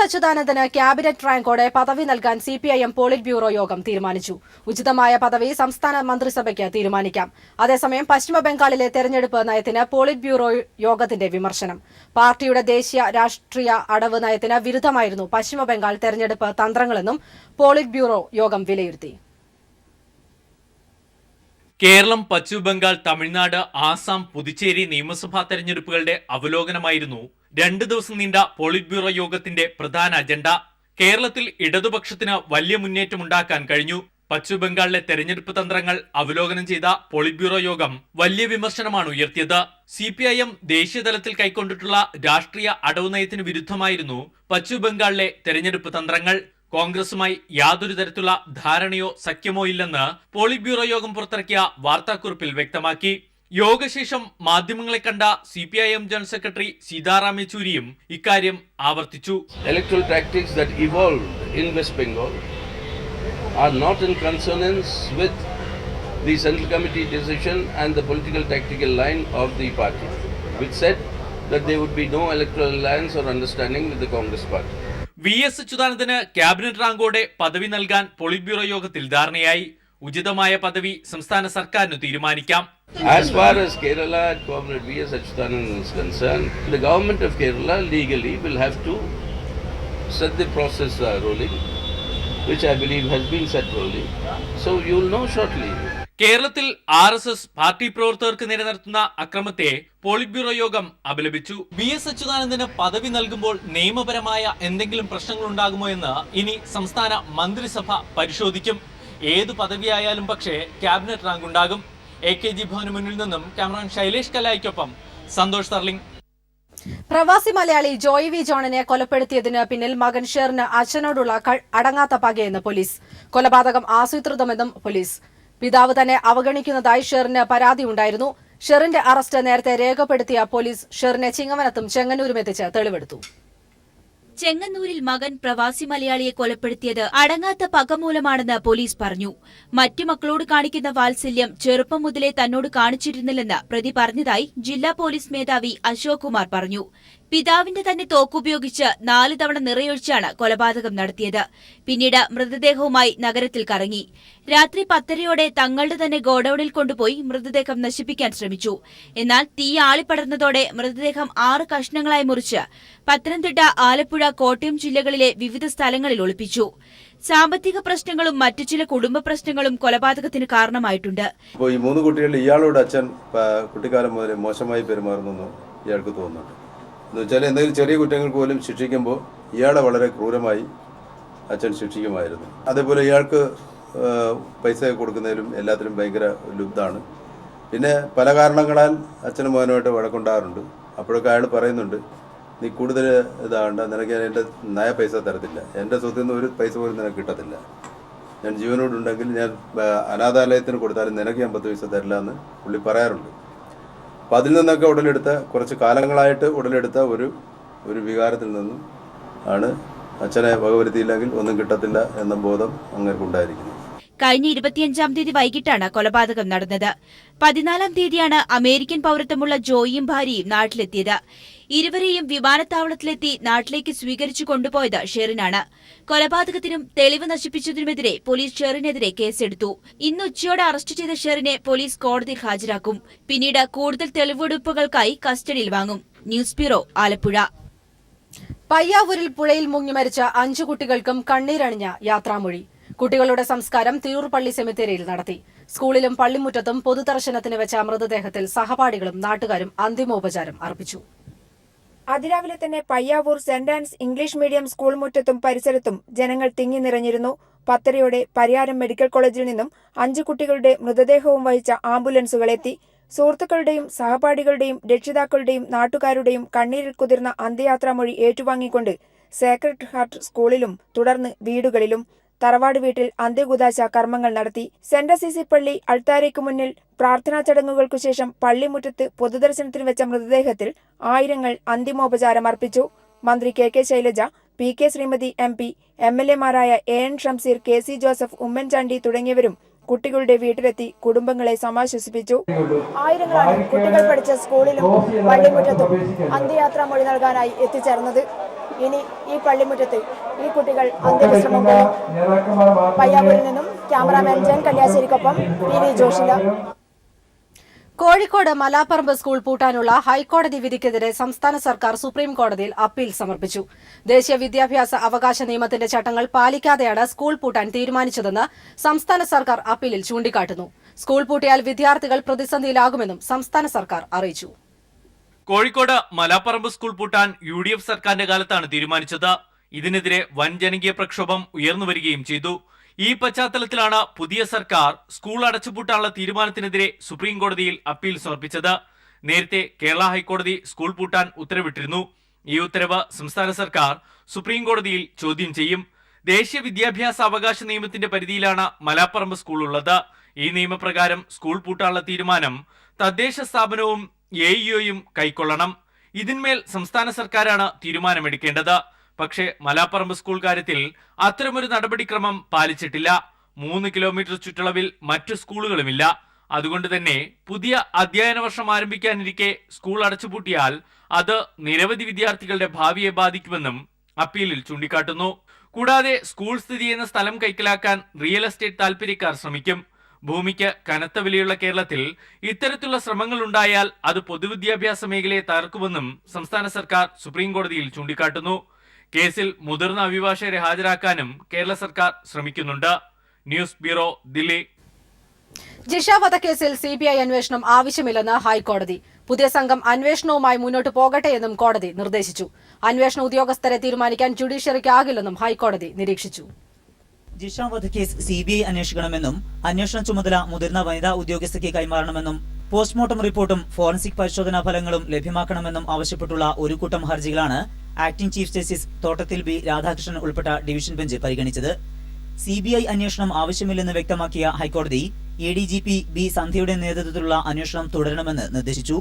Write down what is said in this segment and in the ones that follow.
അച്യുതാനന്ദന് cabinet റാങ്കോടെ പദവി നൽകാൻ സിപിഐഎം പോളിറ്റ് ബ്യൂറോ യോഗം തീരുമാനിച്ചു. ഉചിതമായ പദവി സംസ്ഥാന മന്ത്രിസഭയ്ക്ക് തീരുമാനിക്കാം. അതേസമയം പശ്ചിമബംഗാളിലെ തെരഞ്ഞെടുപ്പ് നയത്തിന് പോളിറ്റ് ബ്യൂറോ യോഗത്തിന്റെ വിമർശനം. പാർട്ടിയുടെ ദേശീയ രാഷ്ട്രീയ അടവ് നയത്തിന് വിരുദ്ധമായിരുന്നു പശ്ചിമബംഗാൾ തെരഞ്ഞെടുപ്പ് തന്ത്രങ്ങളെന്നും പോളിറ്റ് ബ്യൂറോ യോഗം വിലയിരുത്തി. കേരളം, പശ്ചിമബംഗാൾ, തമിഴ്നാട്, ആസാം, പുതുച്ചേരി നിയമസഭാ തെരഞ്ഞെടുപ്പുകളുടെ അവലോകനമായിരുന്നു 2 ദിവസം നീണ്ട പോളിറ്റ് ബ്യൂറോ യോഗത്തിന്റെ പ്രധാന അജണ്ട. കേരളത്തിൽ ഇടതുപക്ഷത്തിന് വലിയ മുന്നേറ്റമുണ്ടാക്കാൻ കഴിഞ്ഞു. പശ്ചിമബംഗാളിലെ തെരഞ്ഞെടുപ്പ് തന്ത്രങ്ങൾ അവലോകനം ചെയ്ത പോളിറ്റ് ബ്യൂറോ യോഗം വലിയ വിമർശനമാണ് ഉയർത്തിയത്. സിപിഐഎം ദേശീയതലത്തിൽ കൈക്കൊണ്ടിട്ടുള്ള രാഷ്ട്രീയ അടവ് നയത്തിന് വിരുദ്ധമായിരുന്നു പശ്ചിമബംഗാളിലെ തെരഞ്ഞെടുപ്പ് തന്ത്രങ്ങൾ. കോൺഗ്രസുമായി യാതൊരു തരത്തിലുള്ള ധാരണയോ സഖ്യമോ ഇല്ലെന്ന് പോളിറ്റ് ബ്യൂറോ യോഗം പുറത്തിറക്കിയ വാർത്താക്കുറിപ്പിൽ വ്യക്തമാക്കി. യോഗശേഷം മാധ്യമങ്ങളെ കണ്ട സിപിഐഎം ജനറൽ സെക്രട്ടറി സീതാറാം യെച്ചൂരിയും ഇക്കാര്യം ആവർത്തിച്ചു. Electoral tactics that evolved in West Bengal are not in consonance with the Central Committee decision and the political tactical line of the party, which said that there would be no electoral alliance or understanding with the Congress party. VS അച്യുതാനന്ദന് cabinet റാങ്കോടെ പദവി നൽകാൻ polit bureau യോഗത്തിൽ ധാരണയായി. ഉചിതമായ പദവി സംസ്ഥാന സർക്കാരിന് തീരുമാനിക്കാം. As far as Kerala and Comrade VS Achyutanandan is concerned, the government of Kerala legally will have to set the process rolling, which I believe has been set rolling. So you will know shortly. കേരളത്തിൽ RSS party പ്രവർത്തകർക്ക് നേരെ നടത്തുന്ന അക്രമത്തെ polit bureau യോഗം അപലപിച്ചു. VS അച്യുതാനന്ദന് പദവി നൽകുമ്പോൾ നിയമപരമായ എന്തെങ്കിലും പ്രശ്നങ്ങൾ ഉണ്ടാകുമോ എന്ന് ഇനി സംസ്ഥാന മന്ത്രിസഭ പരിശോധിക്കും. ഏത് പദവിയായാലും പക്ഷേ ക്യാബിനറ്റ് റാങ്ക് ഉണ്ടാകും. AKG ഭവന് മുന്നിൽ നിന്നും ക്യാമറമാൻ ശൈലേഷ് കലായിക്കൊപ്പം സന്തോഷ് സർലിംഗ്. പ്രവാസി മലയാളി ജോയ് വി ജോണിനെ കൊലപ്പെടുത്തിയതിന് പിന്നിൽ മകൻ ഷെറിന് അച്ഛനോടുള്ള അടങ്ങാത്ത പകയെന്ന് പോലീസ്. കൊലപാതകം ആസൂത്രിതമെന്നും പോലീസ്. പിതാവ് തന്നെ അവഗണിക്കുന്നതായി ഷെറിന് പരാതിയുണ്ടായിരുന്നു. ഷെറിന്റെ അറസ്റ്റ് നേരത്തെ രേഖപ്പെടുത്തിയ പോലീസ് ഷെറിനെ ചിങ്ങവനത്തും ചെങ്ങന്നൂരും എത്തിച്ച് തെളിവെടുത്തു. ചെങ്ങന്നൂരിൽ മകൻ പ്രവാസി മലയാളിയെ കൊലപ്പെടുത്തിയത് അടങ്ങാത്ത പക മൂലമാണെന്ന് പോലീസ് പറഞ്ഞു. മറ്റു മക്കളോട് കാണിക്കുന്ന വാത്സല്യം ചെറുപ്പം മുതലേ തന്നോട് കാണിച്ചിരുന്നില്ലെന്ന് പ്രതി പറഞ്ഞതായി ജില്ലാ പോലീസ് മേധാവി അശോക് കുമാർ പറഞ്ഞു. പിതാവിന്റെ തന്നെ തോക്കുപയോഗിച്ച് 4 തവണ നിറയൊഴിച്ചാണ് കൊലപാതകം നടത്തിയത്. പിന്നീട് മൃതദേഹവുമായി നഗരത്തിൽ കറങ്ങി. രാത്രി 10:30യോടെ തങ്ങളുടെ തന്നെ ഗോഡൌണിൽ കൊണ്ടുപോയി മൃതദേഹം നശിപ്പിക്കാൻ ശ്രമിച്ചു. എന്നാൽ തീ ആളിപ്പടർന്നതോടെ മൃതദേഹം 6 കഷ്ണങ്ങളായി മുറിച്ച് പത്തനംതിട്ട, ആലപ്പുഴ, കോട്ടയം ജില്ലകളിലെ വിവിധ സ്ഥലങ്ങളിൽ ഒളിപ്പിച്ചു. സാമ്പത്തിക പ്രശ്നങ്ങളും മറ്റു ചില കുടുംബ പ്രശ്നങ്ങളും കൊലപാതകത്തിന് കാരണമായിട്ടുണ്ട്. ഇപ്പോൾ ഈ 3 കുട്ടികളിൽ ഇയാളോട് അച്ഛൻ കുട്ടിക്കാലം മുതൽ മോശമായി പെരുമാറുന്നു ഇയാൾക്ക് തോന്നുന്നുണ്ട്. എന്നുവെച്ചാൽ എന്തെങ്കിലും ചെറിയ കുറ്റങ്ങൾക്ക് പോലും ശിക്ഷിക്കുമ്പോൾ ഇയാളെ വളരെ ക്രൂരമായി അച്ഛൻ ശിക്ഷിക്കുമായിരുന്നു. അതേപോലെ ഇയാൾക്ക് പൈസ കൊടുക്കുന്നതിലും എല്ലാത്തിലും ഭയങ്കര ലുബ്ധാണ്. പിന്നെ പല കാരണങ്ങളാൽ അച്ഛനും മോനുമായിട്ട് വഴക്കുണ്ടാകാറുണ്ട്. അപ്പോഴൊക്കെ അയാൾ പറയുന്നുണ്ട്, നീ കൂടുതൽ ഇതാണ്ട, നിനക്ക് ഞാൻ എൻ്റെ നയ പൈസ തരത്തില്ല, എൻ്റെ സ്വത്തിൽ നിന്ന് ഒരു പൈസ പോലും നിനക്ക് കിട്ടത്തില്ല, ഞാൻ ജീവനോടുണ്ടെങ്കിൽ ഞാൻ അനാഥാലയത്തിന് കൊടുത്താലും നിനക്ക് ഞാൻ 10 പൈസ തരില്ല എന്ന് പുള്ളി പറയാറുണ്ട്. അപ്പം അതിൽ നിന്നൊക്കെ ഉടലെടുത്ത, കുറച്ച് കാലങ്ങളായിട്ട് ഉടലെടുത്ത ഒരു വികാരത്തിൽ നിന്നും ആണ് അച്ഛനെ വകവരുത്തിയില്ലെങ്കിൽ ഒന്നും കിട്ടത്തില്ല എന്ന ബോധം അങ്ങേർക്കുണ്ടായിരിക്കുന്നു. കഴിഞ്ഞ 25-ാം തീയതി വൈകിട്ടാണ് കൊലപാതകം നടന്നത്. 14-ാം തീയതിയാണ് അമേരിക്കൻ പൌരത്വമുള്ള ജോയിയും ഭാര്യയും നാട്ടിലെത്തിയത്. ഇരുവരെയും വിമാനത്താവളത്തിലെത്തി നാട്ടിലേക്ക് സ്വീകരിച്ചു കൊണ്ടുപോയത് ഷെറിനാണ്. കൊലപാതകത്തിനും തെളിവ് നശിപ്പിച്ചതിനുമെതിരെ പോലീസ് ഷെറിനെതിരെ കേസെടുത്തു. ഇന്ന് ഉച്ചയോടെ അറസ്റ്റ് ചെയ്ത ഷെറിനെ പോലീസ് കോടതിയിൽ ഹാജരാക്കും. പിന്നീട് കൂടുതൽ തെളിവെടുപ്പുകൾക്കായി കസ്റ്റഡിയിൽ വാങ്ങും. News bureau, Alappuzha. പയ്യാവൂരിൽ പുഴയിൽ മുങ്ങി മരിച്ച 5 കുട്ടികൾക്കും കണ്ണീരണിഞ്ഞ യാത്രാമൊഴി. കുട്ടികളുടെ സംസ്കാരം തിരൂർ പള്ളി സെമിത്തേരിയിൽ നടത്തി. സ്കൂളിലും പള്ളിമുറ്റത്തും പൊതുദർശനത്തിന് വെച്ച മൃതദേഹത്തിൽ സഹപാഠികളും നാട്ടുകാരും അന്തിമോപചാരം അർപ്പിച്ചു. അതിരാവിലെ തന്നെ Payyavoor saint Ann's English medium school മുറ്റത്തും പരിസരത്തും ജനങ്ങൾ തിങ്ങി നിറഞ്ഞിരുന്നു. 10:30യോടെ പരിയാരം മെഡിക്കൽ കോളേജിൽ നിന്നും 5 കുട്ടികളുടെ മൃതദേഹവും വഹിച്ച ആംബുലൻസുകളെത്തി. സുഹൃത്തുക്കളുടെയും സഹപാഠികളുടെയും രക്ഷിതാക്കളുടെയും നാട്ടുകാരുടെയും കണ്ണീരിൽ കുതിർന്ന അന്ത്യയാത്രാമൊഴി ഏറ്റുവാങ്ങിക്കൊണ്ട് സേക്രഡ് ഹാർട്ട് സ്കൂളിലും തുടർന്ന് വീടുകളിലും തറവാട് വീട്ടിൽ അന്ത്യകൂദാശ കർമ്മങ്ങൾ നടത്തി. സെന്റ് അസീസി പള്ളി അൾത്താരയ്ക്ക് മുന്നിൽ പ്രാർത്ഥനാ ചടങ്ങുകൾക്കു ശേഷം പള്ളിമുറ്റത്ത് പൊതുദർശനത്തിന് വെച്ച മൃതദേഹത്തിൽ ആയിരങ്ങൾ അന്തിമോപചാരം അർപ്പിച്ചു. മന്ത്രി K Shailaja, PK Shrimati MP, MLA-മാരായ AN Shamseer, KC Joseph, Oommen Chandy തുടങ്ങിയവരും കുട്ടികളുടെ വീട്ടിലെത്തി കുടുംബങ്ങളെ സമാശ്വസിപ്പിച്ചു. ആയിരങ്ങളാണ് കുട്ടികൾ പഠിച്ച സ്കൂളിലും പള്ളിമുറ്റത്തും അന്ത്യയാത്രാമൊഴി നൽകാനായി എത്തിച്ചേർന്നത്. ഇനി ഈ പള്ളിമുറ്റത്ത് ഈ കുട്ടികൾ അന്ത്യവിശ്രമം കൊള്ളും. പയ്യാവൂരിൽ നിന്നും ക്യാമറാമാൻ ജയൻ കല്യാശ്ശേരിക്കൊപ്പം PV ജോഷില. കോഴിക്കോട് മലാപ്പറമ്പ് സ്കൂൾ പൂട്ടാനുള്ള ഹൈക്കോടതി വിധിക്കെതിരെ സംസ്ഥാന സർക്കാർ സുപ്രീം കോടതിയിൽ അപ്പീൽ സമർപ്പിച്ചു. ദേശീയ വിദ്യാഭ്യാസ അവകാശ നിയമത്തിന്റെ ചട്ടങ്ങൾ പാലിക്കാതെയാണ് സ്കൂൾ പൂട്ടാൻ തീരുമാനിച്ചതെന്ന് സംസ്ഥാന സർക്കാർ അപ്പീലിൽ ചൂണ്ടിക്കാട്ടുന്നു. സ്കൂൾ പൂട്ടിയാൽ വിദ്യാർത്ഥികൾ പ്രതിസന്ധിയിലാകുമെന്നും സംസ്ഥാന സർക്കാർ അറിയിച്ചു. കോഴിക്കോട് മലാപ്പറമ്പ് സ്കൂൾ പൂട്ടാൻ UDF സർക്കാരിന്റെ കാലത്താണ് തീരുമാനിച്ചത്. ഇതിനെതിരെ വൻ ജനകീയ പ്രക്ഷോഭം ഉയർന്നുവരികയും ചെയ്തു. ഈ പശ്ചാത്തലത്തിലാണ് പുതിയ സർക്കാർ സ്കൂൾ അടച്ചുപൂട്ടാനുള്ള തീരുമാനത്തിനെതിരെ സുപ്രീം കോടതിയിൽ അപ്പീൽ സമർപ്പിച്ചത്. നേരത്തെ കേരള ഹൈക്കോടതി സ്കൂൾ പൂട്ടാൻ ഉത്തരവിട്ടിരുന്നു. ഈ ഉത്തരവ് സംസ്ഥാന സർക്കാർ സുപ്രീം കോടതിയിൽ ചോദ്യം ചെയ്യും. ദേശീയ വിദ്യാഭ്യാസ അവകാശ നിയമത്തിന്റെ പരിധിയിലാണ് മലാപ്പറമ്പ് സ്കൂൾ ഉള്ളത്. ഈ നിയമപ്രകാരം സ്കൂൾ പൂട്ടാനുള്ള തീരുമാനം തദ്ദേശ സ്ഥാപനവും AEOയും കൈക്കൊള്ളണം. ഇതിന്മേൽ സംസ്ഥാന സർക്കാരാണ് തീരുമാനമെടുക്കേണ്ടത്. പക്ഷേ മലാപ്പറമ്പ് സ്കൂൾ കാര്യത്തിൽ അത്തരമൊരു നടപടിക്രമം പാലിച്ചിട്ടില്ല. 3 കിലോമീറ്റർ ചുറ്റളവിൽ മറ്റു സ്കൂളുകളുമില്ല. അതുകൊണ്ട് തന്നെ പുതിയ അധ്യയന വർഷം ആരംഭിക്കാനിരിക്കെ സ്കൂൾ അടച്ചുപൂട്ടിയാൽ അത് നിരവധി വിദ്യാർത്ഥികളുടെ ഭാവിയെ ബാധിക്കുമെന്നും അപ്പീലിൽ ചൂണ്ടിക്കാട്ടുന്നു. കൂടാതെ സ്കൂൾ സ്ഥിതി ചെയ്യുന്ന സ്ഥലം കൈക്കലാക്കാൻ റിയൽ എസ്റ്റേറ്റ് താൽപര്യക്കാർ ശ്രമിക്കും. ഭൂമിക്ക് കനത്ത വിലയുള്ള കേരളത്തിൽ ഇത്തരത്തിലുള്ള ശ്രമങ്ങൾ ഉണ്ടായാൽ അത് പൊതുവിദ്യാഭ്യാസ മേഖലയെ തകർക്കുമെന്നും സംസ്ഥാന സർക്കാർ സുപ്രീം കോടതിയിൽ ചൂണ്ടിക്കാട്ടുന്നു. കേസിൽ മുതിർന്ന അഭിഭാഷകരെ ഹാജരാക്കാനും കേരള സർക്കാർ ശ്രമിക്കുന്നുണ്ട്. News bureau, Delhi. ജിഷ വധക്കേസിൽ CBI അന്വേഷണം ആവശ്യമില്ലെന്ന് ഹൈക്കോടതി. പുതിയ സംഘം അന്വേഷണവുമായി മുന്നോട്ട് പോകട്ടെയെന്നും കോടതി നിർദ്ദേശിച്ചു. അന്വേഷണ ഉദ്യോഗസ്ഥരെ തീരുമാനിക്കാൻ ജുഡീഷ്യറിക്കാകില്ലെന്നും ഹൈക്കോടതി നിരീക്ഷിച്ചു. ജിഷ വധക്കേസ് CBI അന്വേഷിക്കണമെന്നും അന്വേഷണ ചുമതല മുതിർന്ന വനിതാ ഉദ്യോഗസ്ഥയ്ക്ക് കൈമാറണമെന്നും പോസ്റ്റ്മോർട്ടം റിപ്പോർട്ടും ഫോറൻസിക് പരിശോധനാ ഫലങ്ങളും ലഭ്യമാക്കണമെന്നും ആവശ്യപ്പെട്ടുള്ള ഒരു കൂട്ടം ഹർജികളാണ് ആക്ടിംഗ് ചീഫ് ജസ്റ്റിസ് തോട്ടത്തിൽ B രാധാകൃഷ്ണൻ ഉൾപ്പെട്ട ഡിവിഷൻ ബെഞ്ച് പരിഗണിച്ചത്. CBI അന്വേഷണം ആവശ്യമില്ലെന്ന് വ്യക്തമാക്കിയ ഹൈക്കോടതി ADGP B സന്ധ്യയുടെ നേതൃത്വത്തിലുള്ള അന്വേഷണം തുടരണമെന്ന് നിർദ്ദേശിച്ചു.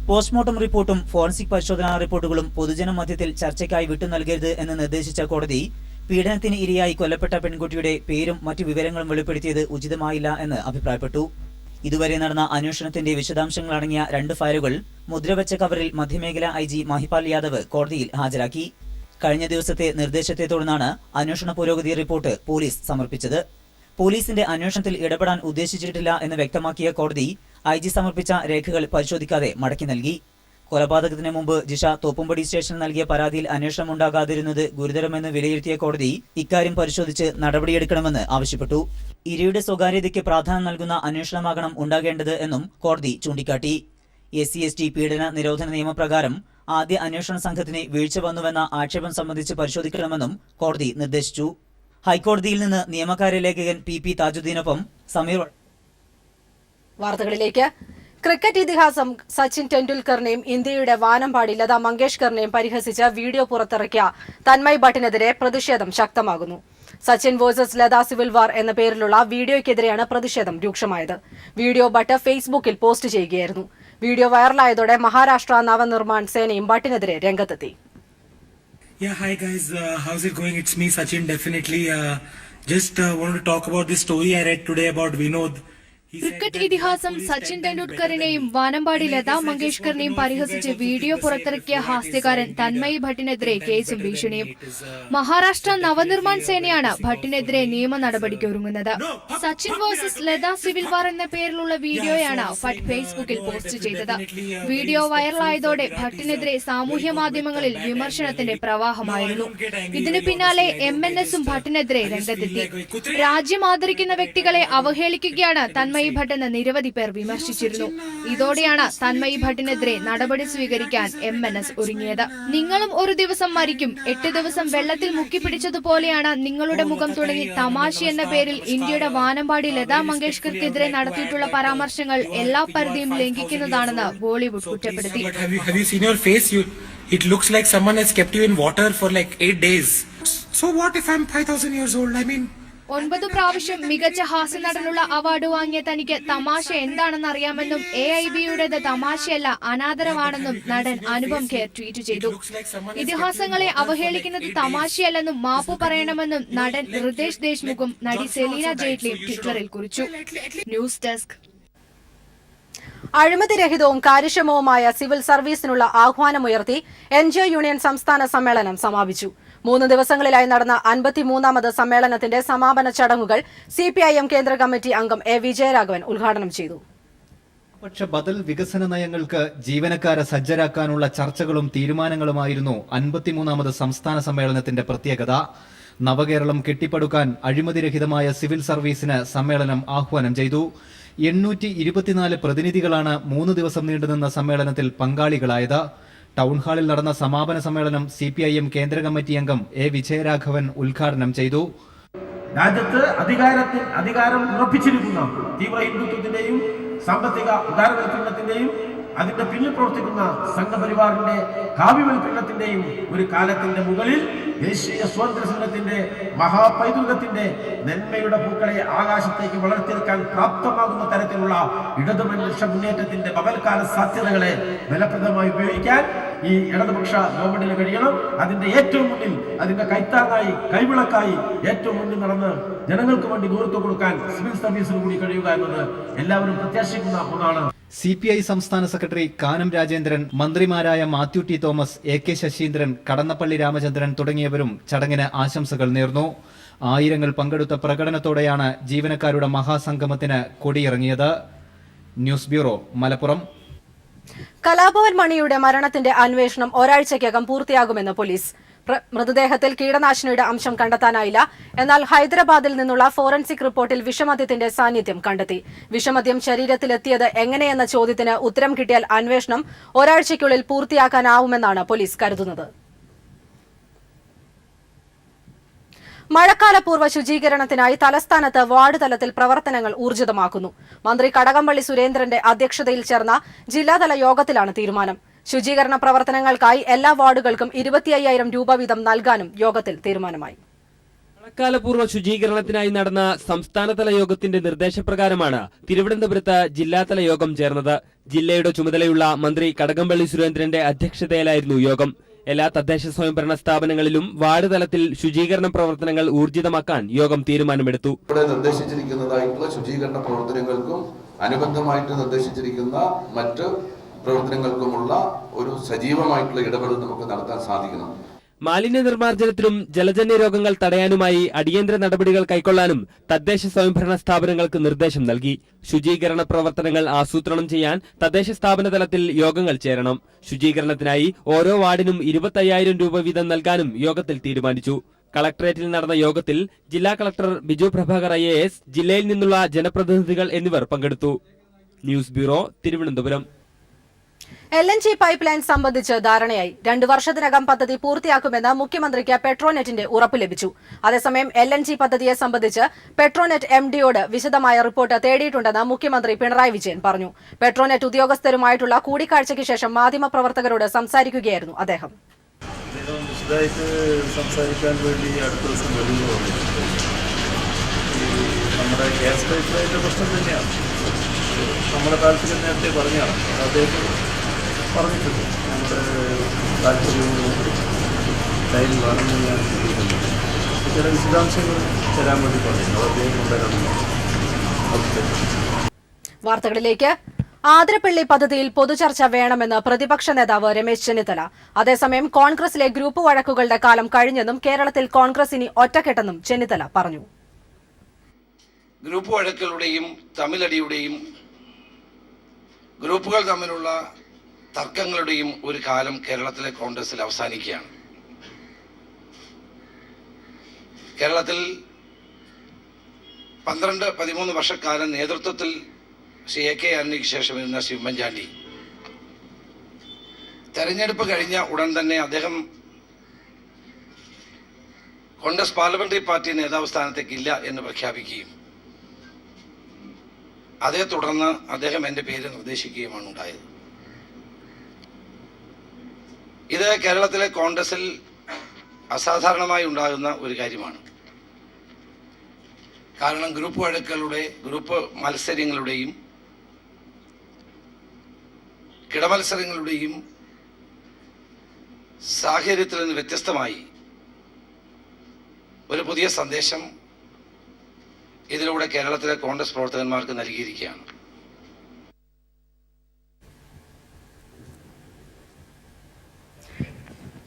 പോസ്റ്റ്മോർട്ടം റിപ്പോർട്ടും ഫോറൻസിക് പരിശോധനാ റിപ്പോർട്ടുകളും പൊതുജന മധ്യത്തിൽ ചർച്ചയ്ക്കായി വിട്ടു നൽകരുത് എന്ന് നിർദ്ദേശിച്ച കോടതി പീഡനത്തിന് ഇരയായി കൊല്ലപ്പെട്ട പെൺകുട്ടിയുടെ പേരും മറ്റു വിവരങ്ങളും വെളിപ്പെടുത്തിയത് ഉചിതമായില്ല എന്ന് അഭിപ്രായപ്പെട്ടു. ഇതുവരെ നടന്ന അന്വേഷണത്തിന്റെ വിശദാംശങ്ങൾ അടങ്ങിയ 2 ഫയലുകൾ മുദ്രവെച്ച കവറിൽ മധ്യമേഖല IG മഹിപാൽ യാദവ് കോടതിയിൽ ഹാജരാക്കി. കഴിഞ്ഞ ദിവസത്തെ നിർദ്ദേശത്തെ തുടർന്നാണ് അന്വേഷണ പുരോഗതി റിപ്പോർട്ട് പോലീസ് സമർപ്പിച്ചത്. പോലീസിന്റെ അന്വേഷണത്തിൽ ഇടപെടാൻ ഉദ്ദേശിച്ചിട്ടില്ല എന്ന് വ്യക്തമാക്കിയ കോടതി IG സമർപ്പിച്ച രേഖകൾ പരിശോധിക്കാതെ മടക്കി നൽകി. കൊലപാതകത്തിന് മുമ്പ് ജിഷ തോപ്പുംപടി സ്റ്റേഷനിൽ നൽകിയ പരാതിയിൽ അന്വേഷണം ഉണ്ടാകാതിരുന്നത് ഗുരുതരമെന്ന് വിലയിരുത്തിയ കോടതി ഇക്കാര്യം പരിശോധിച്ച് നടപടിയെടുക്കണമെന്ന് ആവശ്യപ്പെട്ടു. ഇരയുടെ സ്വകാര്യതയ്ക്ക് പ്രാധാന്യം നൽകുന്ന അന്വേഷണമാകണം ഉണ്ടാകേണ്ടത് എന്നും കോടതി ചൂണ്ടിക്കാട്ടി. SC/ST പീഡന നിരോധന നിയമപ്രകാരം ആദ്യ അന്വേഷണ സംഘത്തിന് വീഴ്ച വന്നുവെന്ന ആക്ഷേപം സംബന്ധിച്ച് പരിശോധിക്കണമെന്നും കോടതി നിർദ്ദേശിച്ചു. ഹൈക്കോടതിയിൽ നിന്ന് നിയമകാര്യ ലേഖകൻ PP താജുദ്ദീനൊപ്പം സമീർ. വാർത്തകളിലേക്ക്. ക്രിക്കറ്റ് ഇതിഹാസം സച്ചിൻ ടെണ്ടുൽക്കറിനെയും ഇന്ത്യയുടെ വാനമ്പാടി ലതാ മങ്കേഷ്കറിനെയും പരിഹസിച്ച് വീഡിയോ പുറത്തിറക്കിയ തന്മയ് ഭട്ടിനെതിരെ പ്രതിഷേധം ശക്തമാകുന്നു. Sachin versus Lata civil war എന്ന പേരിലുള്ള വീഡിയോയ്ക്കെതിരെയാണ് പ്രതിഷേധം രൂക്ഷമായത്. വീഡിയോ ഭട്ട് ഫേസ്ബുക്കിൽ പോസ്റ്റ് ചെയ്യുകയായിരുന്നു. വീഡിയോ വൈറലായതോടെ മഹാരാഷ്ട്ര നവനിർമ്മാൺ സേനയും ഭട്ടിനെതിരെ രംഗത്തെത്തി. Yeah, hi guys, how's it going? It's me, Sachin. Definitely, just wanted to talk about this story I read today about Vinod. Cricket ഇതിഹാസം സച്ചിൻ ടെണ്ടുൽക്കറിനെയും വാനമ്പാടി ലതാ മങ്കേഷ്കറിനെയും പരിഹസിച്ച് വീഡിയോ പുറത്തിറക്കിയ ഹാസ്യകാരൻ തന്മയ് ഭട്ടിനെതിരെ കേസും ഭീഷണിയും. മഹാരാഷ്ട്ര നവനിർമ്മാൺ സേനയാണ് ഭട്ടിനെതിരെ നിയമ നടപടിക്ക് ഒരുങ്ങുന്നത്. Sachin versus Lata civil war എന്ന പേരിലുള്ള വീഡിയോയാണ് ഭട്ട് ഫേസ്ബുക്കിൽ പോസ്റ്റ് ചെയ്തത്. വീഡിയോ വൈറലായതോടെ ഭട്ടിനെതിരെ സാമൂഹ്യ മാധ്യമങ്ങളിൽ വിമർശനത്തിന്റെ പ്രവാഹമായിരുന്നു. ഇതിന് പിന്നാലെ MNSഉം ഭട്ടിനെതിരെ രംഗത്തെത്തി. രാജ്യം ആദരിക്കുന്ന വ്യക്തികളെ അവഹേളിക്കുകയാണ് തന്മയ് ഭട്ടെന്ന് നിരവധി പേർ വിമർശിച്ചിരുന്നു. ഇതോടെയാണ് തന്മയ് ഭട്ടിനെതിരെ നടപടി സ്വീകരിക്കാൻ MNS ഒരുങ്ങിയത്. നിങ്ങളും ഒരു ദിവസം മരിക്കും, 8 ദിവസം വെള്ളത്തിൽ മുക്കിപ്പിടിച്ചതുപോലെയാണ് നിങ്ങളുടെ മുഖം തുടങ്ങി തമാശ എന്ന പേരിൽ ഇന്ത്യയുടെ വാനമ്പാടി ലതാ മങ്കേഷ്കർക്കെതിരെ നടത്തിയിട്ടുള്ള പരാമർശങ്ങൾ എല്ലാ പരിധിയും ലംഘിക്കുന്നതാണെന്ന് ബോളിവുഡ് കുറ്റപ്പെടുത്തി. It looks like someone has kept you in water for like 8 days. So what if I'm 5,000 years old? I mean, 9 പ്രാവശ്യം മികച്ച ഹാസ്യ നടനുള്ള അവാർഡ് വാങ്ങിയ തനിക്ക് തമാശ എന്താണെന്ന് അറിയാമെന്നും AIBയുടേത് തമാശയല്ല അനാദരവാണെന്നും നടൻ അനുപം ഖേർ ട്വീറ്റ് ചെയ്തു. ഇതിഹാസങ്ങളെ അവഹേളിക്കുന്നത് തമാശയല്ലെന്നും മാപ്പ് പറയണമെന്നും നടൻ ഹൃദേശ് ദേശ്മുഖും നടി സെലീന ജെയ്റ്റ്ലിയും ട്വിറ്ററിൽ കുറിച്ചു. News desk. അഴിമതിരഹിതവും കാര്യക്ഷമവുമായ സിവിൽ സർവീസിനുള്ള ആഹ്വാനമുയർത്തി NGO യൂണിയൻ സംസ്ഥാന സമ്മേളനം സമാപിച്ചു. 3 ദിവസങ്ങളിലായി നടന്ന 53ാമത് സമ്മേളനത്തിന്റെ സമാപന ചടങ്ങുകൾ CPIM കേന്ദ്ര കമ്മിറ്റി അംഗം A. വിജയരാഘവൻ ഉദ്ഘാടനം ചെയ്തു. പക്ഷെ ബദൽ വികസന നയങ്ങൾക്ക് ജീവനക്കാരെ സജ്ജരാക്കാനുള്ള ചർച്ചകളും തീരുമാനങ്ങളുമായിരുന്നു 53ാമത് സംസ്ഥാന സമ്മേളനത്തിന്റെ പ്രത്യേകത. നവകേരളം കെട്ടിപ്പടുക്കാൻ അഴിമതിരഹിതമായ സിവിൽ സർവീസിന് സമ്മേളനം ആഹ്വാനം ചെയ്തു. 824 പ്രതിനിധികളാണ് 3 ദിവസം നീണ്ടുനിന്ന സമ്മേളനത്തിൽ പങ്കാളികളായത്. ടൗൺഹാളിൽ നടന്ന സമാപന സമ്മേളനം CPIM കേന്ദ്ര കമ്മിറ്റി അംഗം A. വിജയരാഘവൻ ഉദ്ഘാടനം ചെയ്തു. രാജ്യത്ത് അധികാരം ഉറപ്പിച്ചിരിക്കുന്ന തീവ്ര ഹിന്ദുത്വത്തിന്റെയും സാമ്പത്തിക ഉദാരവൽക്കരണത്തിന്റെയും അതിന്റെ പിന്നിൽ പ്രവർത്തിക്കുന്ന സംഘപരിവാറിന്റെ കാവ്യവൽക്കരണത്തിന്റെയും ഒരു കാലത്തിന്റെ മുകളിൽ ദേശീയ സ്വാതന്ത്ര്യ സമരത്തിന്റെ മഹാപൈതൃകത്തിന്റെ നന്മയുടെ പൂക്കളെ ആകാശത്തേക്ക് വളർത്തിയെടുക്കാൻ പ്രാപ്തമാകുന്ന തരത്തിലുള്ള ഇടതുപക്ഷ മുന്നേറ്റത്തിന്റെ ബബൽക്കാല സാധ്യതകളെ ഫലപ്രദമായി ഉപയോഗിക്കാൻ ഈ ഇടതുപക്ഷ ഗവൺമെന്റിന് കഴിയണം. അതിന്റെ ഏറ്റവും മുന്നിൽ, അതിന്റെ കൈത്താങ്ങായി, കൈവിളക്കായി ഏറ്റവും മുന്നിൽ നടന്ന് ജനങ്ങൾക്ക് വേണ്ടി നേതൃത്വം കൊടുക്കാൻ സിവിൽ സർവീസിന് കൂടി കഴിയുക എന്നത് എല്ലാവരും പ്രത്യാശിക്കുന്ന ഒന്നാണ്. CPI സംസ്ഥാന സെക്രട്ടറി കാനം രാജേന്ദ്രൻ, മന്ത്രിമാരായ മാത്യു ടി തോമസ്, AK ശശീന്ദ്രൻ, കടന്നപ്പള്ളി രാമചന്ദ്രൻ തുടങ്ങിയവരും ചടങ്ങിന് ആശംസകൾ നേർന്നു. ആയിരങ്ങൾ പങ്കെടുത്ത പ്രകടനത്തോടെയാണ് ജീവനക്കാരുടെ മഹാസംഗമത്തിന് കൊടിയിറങ്ങിയത്. News bureau, Malappuram. കലാഭവൻ മണിയുടെ മരണത്തിന്റെ അന്വേഷണം ഒരാഴ്ചയ്ക്കകം പൂർത്തിയാകുമെന്ന് പോലീസ്. മൃതദേഹത്തിൽ കീടനാശിനിയുടെ അംശം കണ്ടെത്താനായില്ല. എന്നാൽ ഹൈദരാബാദിൽ നിന്നുള്ള ഫോറൻസിക് റിപ്പോർട്ടിൽ വിഷമദ്യത്തിന്റെ സാന്നിധ്യം കണ്ടെത്തി. വിഷമദ്യം ശരീരത്തിലെത്തിയത് എങ്ങനെയെന്ന ചോദ്യത്തിന് ഉത്തരം കിട്ടിയാൽ അന്വേഷണം ഒരാഴ്ചയ്ക്കുള്ളിൽ പൂർത്തിയാക്കാനാവുമെന്നാണ് പോലീസ് കരുതുന്നത്. മഴക്കാലപൂർവ്വ ശുചീകരണത്തിനായി തലസ്ഥാനത്ത് വാർഡ് തലത്തിൽ പ്രവർത്തനങ്ങൾ ഊർജിതമാക്കുന്നു. മന്ത്രി കടകംപള്ളി സുരേന്ദ്രന്റെ അധ്യക്ഷതയിൽ ചേർന്ന ജില്ലാതല യോഗത്തിലാണ് തീരുമാനം. ശുചീകരണ പ്രവർത്തനങ്ങൾക്കായി എല്ലാ വാർഡുകൾക്കും 25,000 രൂപ വീതം നൽകാനും യോഗത്തിൽ തീരുമാനമായി. മഴക്കാലപൂർവ്വ ശുചീകരണത്തിനായി നടന്ന സംസ്ഥാനതല യോഗത്തിന്റെ നിർദ്ദേശപ്രകാരമാണ് തിരുവനന്തപുരത്ത് ജില്ലാതല യോഗം ചേർന്നത്. ജില്ലയുടെ ചുമതലയുള്ള മന്ത്രി കടകംപള്ളി സുരേന്ദ്രന്റെ അധ്യക്ഷതയിലായിരുന്നു യോഗം. എല്ലാ തദ്ദേശ സ്വയംഭരണ സ്ഥാപനങ്ങളിലും വാർഡ് തലത്തിൽ ശുചീകരണ പ്രവർത്തനങ്ങൾ ഊർജിതമാക്കാൻ യോഗം തീരുമാനമെടുത്തു. ഇവിടെ നിർദ്ദേശിച്ചിരിക്കുന്നതായിട്ടുള്ള ശുചീകരണ പ്രവർത്തനങ്ങൾക്കും അനുബന്ധമായിട്ട് നിർദ്ദേശിച്ചിരിക്കുന്ന മറ്റ് പ്രവർത്തനങ്ങൾക്കുമുള്ള ഒരു സജീവമായിട്ടുള്ള ഇടപെടൽ നമുക്ക് നടത്താൻ സാധിക്കണം. മാലിന്യ നിർമ്മാർജ്ജനത്തിനും ജലജന്യ രോഗങ്ങൾ തടയാനുമായി അടിയന്തര നടപടികൾ കൈക്കൊള്ളാനും തദ്ദേശ സ്വയംഭരണ സ്ഥാപനങ്ങൾക്ക് നിർദ്ദേശം നൽകി. ശുചീകരണ പ്രവർത്തനങ്ങൾ ആസൂത്രണം ചെയ്യാൻ തദ്ദേശ സ്ഥാപന തലത്തിൽ യോഗങ്ങൾ ചേരണം. ശുചീകരണത്തിനായി ഓരോ വാർഡിനും 25,000 രൂപ വീതം നൽകാനും യോഗത്തിൽ തീരുമാനിച്ചു. കളക്ടറേറ്റിൽ നടന്ന യോഗത്തിൽ ജില്ലാ കളക്ടർ ബിജു പ്രഭാകർ IAS, ജില്ലയിൽ നിന്നുള്ള ജനപ്രതിനിധികൾ എന്നിവർ പങ്കെടുത്തു. News bureau, Thiruvananthapuram. LNG pipe line സംബന്ധിച്ച് ധാരണയായി. 2 വർഷത്തിനകം പദ്ധതി പൂർത്തിയാക്കുമെന്ന് മുഖ്യമന്ത്രിക്ക് പെട്രോനെറ്റിന്റെ ഉറപ്പ് ലഭിച്ചു. അതേസമയം LNG പദ്ധതിയെ സംബന്ധിച്ച് പെട്രോനെറ്റ് MD-യോട് വിശദമായ റിപ്പോർട്ട് തേടിയിട്ടുണ്ടെന്ന് മുഖ്യമന്ത്രി പിണറായി വിജയൻ പറഞ്ഞു. പെട്രോനെറ്റ് ഉദ്യോഗസ്ഥരുമായിട്ടുള്ള കൂടിക്കാഴ്ചയ്ക്ക് ശേഷം മാധ്യമപ്രവർത്തകരോട് സംസാരിക്കുകയായിരുന്നു അദ്ദേഹം. സംസാരിക്കാൻ വേണ്ടി അടുത്ത ദിവസം വരുന്നതാണ്. നമ്മുടെ ഗ്യാസ് പൈപ്പ് ലൈനിൻ്റെ പ്രശ്നം തന്നെയാണ്. നമ്മുടെ താല്പര്യം നേരത്തെ പറഞ്ഞാണ്, അദ്ദേഹം പറഞ്ഞിട്ടുണ്ട്. നമ്മുടെ താല്പര്യവും ലൈൻ വേണമെന്ന് ഞാൻ ചിന്തിക്കുന്നു. ചില വിശദാംശങ്ങൾ തരാൻ വേണ്ടി പറഞ്ഞു. അദ്ദേഹം കൊണ്ടുവരണം. വാർത്തകളിലേക്ക്. ആതിരപ്പള്ളി പദ്ധതിയിൽ പൊതുചർച്ച വേണമെന്ന് പ്രതിപക്ഷ നേതാവ് രമേശ് ചെന്നിത്തല. അതേസമയം കോൺഗ്രസിലെ ഗ്രൂപ്പ് വഴക്കുകളുടെ കാലം കഴിഞ്ഞെന്നും കേരളത്തിൽ കോൺഗ്രസ് ഇനി ഒറ്റക്കെട്ടെന്നും ചെന്നിത്തല പറഞ്ഞു. ഗ്രൂപ്പ് വഴക്കുകളുടെയും തമ്മിലടിയുടെയും ഗ്രൂപ്പുകൾ തമ്മിലുള്ള തർക്കങ്ങളുടെയും ഒരു കാലം കേരളത്തിലെ കോൺഗ്രസിൽ അവസാനിക്കുകയാണ്. കേരളത്തിൽ 12-13 വർഷക്കാലം നേതൃത്വത്തിൽ ശ്രീ AK ആന്റണിക്ക് ശേഷം ഇരുന്ന ശ്രീ ഉമ്മൻചാണ്ടി തെരഞ്ഞെടുപ്പ് കഴിഞ്ഞ ഉടൻ തന്നെ അദ്ദേഹം കോൺഗ്രസ് പാർലമെന്ററി പാർട്ടി നേതാവ് സ്ഥാനത്തേക്കില്ല എന്ന് പ്രഖ്യാപിക്കുകയും അതേ തുടർന്ന് അദ്ദേഹം എൻ്റെ പേര് നിർദ്ദേശിക്കുകയുമാണ് ഉണ്ടായത്. ഇത് കേരളത്തിലെ കോൺഗ്രസിൽ അസാധാരണമായി ഉണ്ടാകുന്ന ഒരു കാര്യമാണ്. കാരണം ഗ്രൂപ്പ് വഴക്കുകളുടെ, ഗ്രൂപ്പ് മത്സരങ്ങളുടെയും കിടമത്സരങ്ങളുടെയും സാഹചര്യത്തിൽ നിന്ന് വ്യത്യസ്തമായി ഒരു പുതിയ സന്ദേശം ഇതിലൂടെ കേരളത്തിലെ കോൺഗ്രസ് പ്രവർത്തകന്മാർക്ക് നൽകിയിരിക്കുകയാണ്.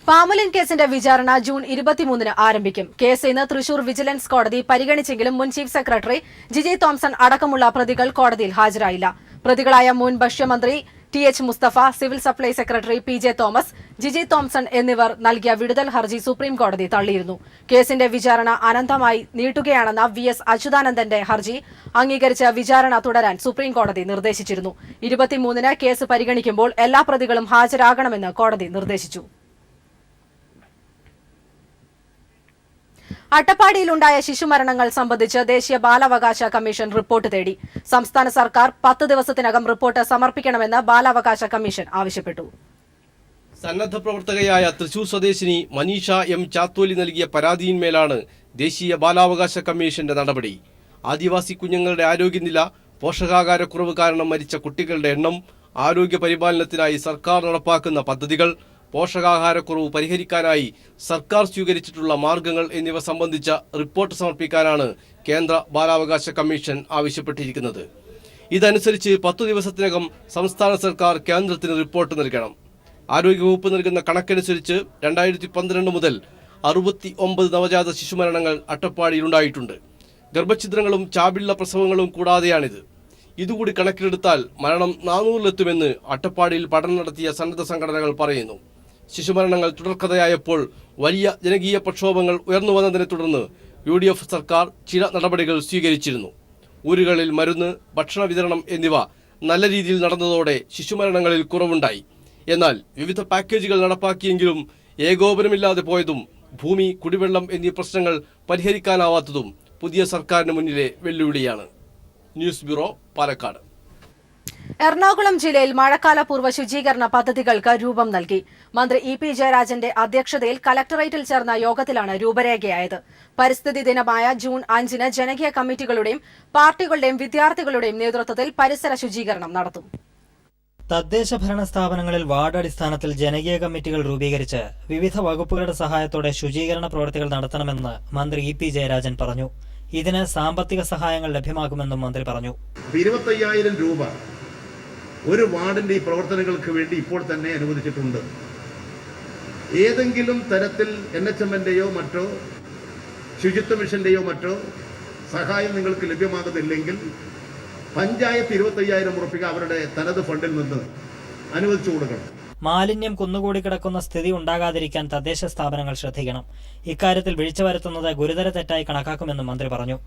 പാമുലിൻ കേസിന്റെ വിചാരണ ജൂൺ 23-ന് ആരംഭിക്കും. കേസ് ഇന്ന് തൃശൂർ വിജിലൻസ് കോടതി പരിഗണിച്ചെങ്കിലും മുൻ ചീഫ് സെക്രട്ടറി ജിജി തോംസൺ അടക്കമുള്ള പ്രതികൾ കോടതിയിൽ ഹാജരായില്ല. പ്രതികളായ മുൻ ഭക്ഷ്യമന്ത്രി TH Mustafa, civil supply secretary PJ Thomas, Jiji Thomson എന്നിവർ നൽകിയ വിടുതൽ ഹർജി സുപ്രീം കോടതി തള്ളിയിരുന്നു. കേസിന്റെ വിചാരണ അനന്തമായി നീട്ടുകയാണെന്ന VS അച്യുതാനന്ദന്റെ ഹർജി അംഗീകരിച്ച് വിചാരണ തുടരാൻ സുപ്രീം കോടതി നിർദ്ദേശിച്ചിരുന്നു. 23-ന് കേസ് പരിഗണിക്കുമ്പോൾ എല്ലാ പ്രതികളും ഹാജരാകണമെന്ന് കോടതി നിർദ്ദേശിച്ചു. അട്ടപ്പാടിയിലുണ്ടായ ശിശുമരണങ്ങൾ സംബന്ധിച്ച് ദേശീയ ബാലാവകാശ കമ്മീഷൻ റിപ്പോർട്ട് തേടി. സംസ്ഥാന സർക്കാർ 10 ദിവസത്തിനകം റിപ്പോർട്ട് സമർപ്പിക്കണമെന്ന് ബാലാവകാശ കമ്മീഷൻ ആവശ്യപ്പെട്ടു. സന്നദ്ധ പ്രവർത്തകയായ തൃശൂർ സ്വദേശിനി മനീഷ M ചാത്തോലി നൽകിയ പരാതിയിന്മേലാണ് ദേശീയ ബാലാവകാശ കമ്മീഷന്റെ നടപടി. ആദിവാസി കുഞ്ഞുങ്ങളുടെ ആരോഗ്യനില, പോഷകാഹാരക്കുറവ് കാരണം മരിച്ച കുട്ടികളുടെ എണ്ണം, ആരോഗ്യ പരിപാലനത്തിനായി സർക്കാർ നടപ്പാക്കുന്ന പദ്ധതികൾ, പോഷകാഹാരക്കുറവ് പരിഹരിക്കാനായി സർക്കാർ സ്വീകരിച്ചിട്ടുള്ള മാർഗങ്ങൾ എന്നിവ സംബന്ധിച്ച റിപ്പോർട്ട് സമർപ്പിക്കാനാണ് കേന്ദ്ര ബാലാവകാശ കമ്മീഷൻ ആവശ്യപ്പെട്ടിരിക്കുന്നത്. ഇതനുസരിച്ച് 10 ദിവസത്തിനകം സംസ്ഥാന സർക്കാർ കേന്ദ്രത്തിന് റിപ്പോർട്ട് നൽകണം. ആരോഗ്യവകുപ്പ് നൽകുന്ന കണക്കനുസരിച്ച് 2012 മുതൽ 69 നവജാത ശിശുമരണങ്ങൾ അട്ടപ്പാടിയിലുണ്ടായിട്ടുണ്ട്. ഗർഭഛിദ്രങ്ങളും ചാപിള്ള പ്രസവങ്ങളും കൂടാതെയാണിത്. ഇതുകൂടി കണക്കിലെടുത്താൽ മരണം 400-ലെത്തുമെന്ന് അട്ടപ്പാടിയിൽ പഠനം നടത്തിയ സന്നദ്ധ സംഘടനകൾ പറയുന്നു. ശിശുമരണങ്ങൾ തുടർക്കഥയായപ്പോൾ വലിയ ജനകീയ പ്രക്ഷോഭങ്ങൾ ഉയർന്നു വന്നതിനെ തുടർന്ന് UDF സർക്കാർ ചില നടപടികൾ സ്വീകരിച്ചിരുന്നു. ഊരുകളിൽ മരുന്ന്, ഭക്ഷണ വിതരണം എന്നിവ നല്ല രീതിയിൽ നടന്നതോടെ ശിശുമരണങ്ങളിൽ കുറവുണ്ടായി. എന്നാൽ വിവിധ പാക്കേജുകൾ നടപ്പാക്കിയെങ്കിലും ഏകോപനമില്ലാതെ പോയതും ഭൂമി, കുടിവെള്ളം എന്നീ പ്രശ്നങ്ങൾ പരിഹരിക്കാനാവാത്തതും പുതിയ സർക്കാരിന് മുന്നിലെ വെല്ലുവിളിയാണ്. News bureau, Palakkad. എറണാകുളം ജില്ലയിൽ മഴക്കാലപൂർവ്വ ശുചീകരണ പദ്ധതികൾക്ക് രൂപം നൽകി. മന്ത്രി EP ജയരാജന്റെ അധ്യക്ഷതയിൽ കലക്ടറേറ്റിൽ ചേർന്ന യോഗത്തിലാണ് രൂപരേഖയായത്. പരിസ്ഥിതി ദിനമായ ജൂൺ 5-ന് ജനകീയ കമ്മിറ്റികളുടെയും പാർട്ടികളുടെയും വിദ്യാർത്ഥികളുടെയും നേതൃത്വത്തിൽ പരിസര ശുചീകരണം നടത്തും. തദ്ദേശ ഭരണ സ്ഥാപനങ്ങളിൽ വാർഡ് അടിസ്ഥാനത്തിൽ ജനകീയ കമ്മിറ്റികൾ രൂപീകരിച്ച് വിവിധ വകുപ്പുകളുടെ സഹായത്തോടെ ശുചീകരണ പ്രവൃത്തികൾ നടത്തണമെന്ന് മന്ത്രി EP ജയരാജൻ പറഞ്ഞു. ഇതിന് സാമ്പത്തിക സഹായങ്ങൾ ലഭ്യമാക്കുമെന്നും മന്ത്രി പറഞ്ഞു. 25,000 രൂപ ഒരു വാർഡിന്റെ ഈ പ്രവർത്തനങ്ങൾക്ക് വേണ്ടി ഇപ്പോൾ തന്നെ അനുവദിച്ചിട്ടുണ്ട്. ഏതെങ്കിലും തരത്തിൽ NHMന്റെയോ മറ്റോ ശുചിത്വ മിഷന്റെയോ മറ്റോ സഹായം നിങ്ങൾക്ക് ലഭ്യമാകുന്നില്ലെങ്കിൽ പഞ്ചായത്ത് 25,000 രൂപ അവരുടെ തനത് ഫണ്ടിൽ നിന്ന് അനുവദിച്ചു കൊടുക്കണം. മാലിന്യം കുന്നുകൂടി കിടക്കുന്ന സ്ഥിതി ഉണ്ടാകാതിരിക്കാൻ തദ്ദേശ സ്ഥാപനങ്ങൾ ശ്രദ്ധിക്കണം. ഇക്കാര്യത്തിൽ വീഴ്ച വരുത്തുന്നത് ഗുരുതര തെറ്റായി കണക്കാക്കുമെന്നും മന്ത്രി പറഞ്ഞു.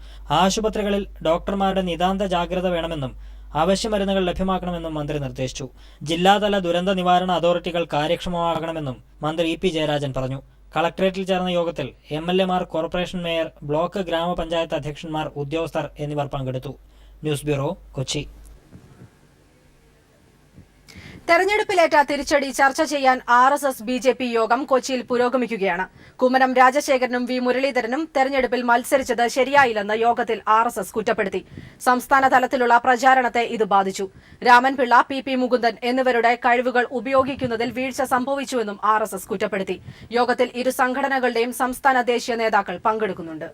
ആശുപത്രികളിൽ ഡോക്ടർമാരുടെ നിതാന്ത ജാഗ്രത വേണമെന്നും അവശ്യമരുന്നുകൾ ലഭ്യമാക്കണമെന്നും മന്ത്രി നിർദ്ദേശിച്ചു. ജില്ലാതല ദുരന്ത നിവാരണ അതോറിറ്റികൾ കാര്യക്ഷമമാകണമെന്നും മന്ത്രി EP ജയരാജൻ പറഞ്ഞു. കളക്ടറേറ്റിൽ ചേർന്ന യോഗത്തിൽ MLAമാർ, കോർപ്പറേഷൻ മേയർ, ബ്ലോക്ക് ഗ്രാമപഞ്ചായത്ത് അധ്യക്ഷന്മാർ, ഉദ്യോഗസ്ഥർ എന്നിവർ പങ്കെടുത്തു. News bureau, Kochi. തെരഞ്ഞെടുപ്പിലേറ്റ തിരിച്ചടി ചർച്ച ചെയ്യാൻ RSS BJP യോഗം കൊച്ചിയിൽ പുരോഗമിക്കുകയാണ്. കുമ്മനം രാജശേഖരനും V മുരളീധരനും തെരഞ്ഞെടുപ്പിൽ മത്സരിച്ചത് ശരിയായില്ലെന്ന് യോഗത്തിൽ RSS കുറ്റപ്പെടുത്തി. സംസ്ഥാന തലത്തിലുള്ള പ്രചാരണത്തെ ഇത് ബാധിച്ചു. രാമൻപിള്ള, PP മുകുന്ദൻ എന്നിവരുടെ കഴിവുകൾ ഉപയോഗിക്കുന്നതിൽ വീഴ്ച സംഭവിച്ചുവെന്നും RSS കുറ്റപ്പെടുത്തി. യോഗത്തിൽ ഇരു സംഘടനകളുടെയും സംസ്ഥാന ദേശീയ നേതാക്കൾ പങ്കെടുക്കുന്നുണ്ട്.